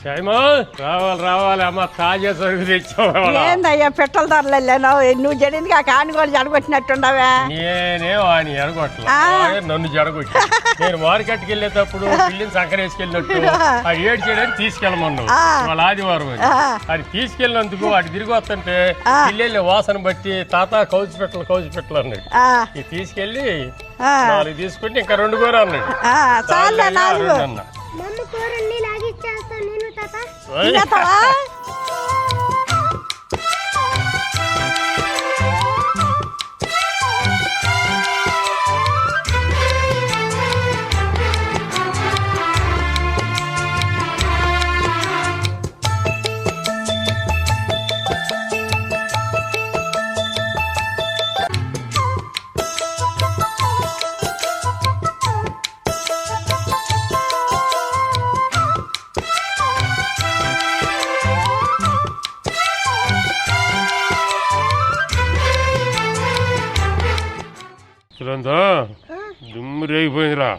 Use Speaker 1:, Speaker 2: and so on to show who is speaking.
Speaker 1: రావాలి రావాలి అమ్మ తాజా సరుకు తెచ్చావు.
Speaker 2: ఏందయ్యా పెట్రోల్ ధరలు వెళ్ళాను నువ్వు జడింది ఆ కాని కూడా జడగొట్టినట్టుండవా?
Speaker 1: నేనే వాడిని జడగొట్టలే, నన్ను జడగొట్టి. నేను మార్కెట్కి వెళ్ళేటప్పుడు పిల్లిని సంకరేసుకెళ్ళినట్టు అది ఏడు చేయడానికి తీసుకెళ్ళమన్నావు. వాళ్ళ ఆదివారం అది తీసుకెళ్ళినందుకు అటు తిరిగి వస్తుంటే పిల్లలు వాసన బట్టి తాత కౌచి పెట్టలు అన్నాడు. ఇది తీసుకెళ్ళి 4 తీసుకుంటే ఇంకా 2 కూర అన్నాడు. అన్న దుమ్ము రేగిపోయిందిరా.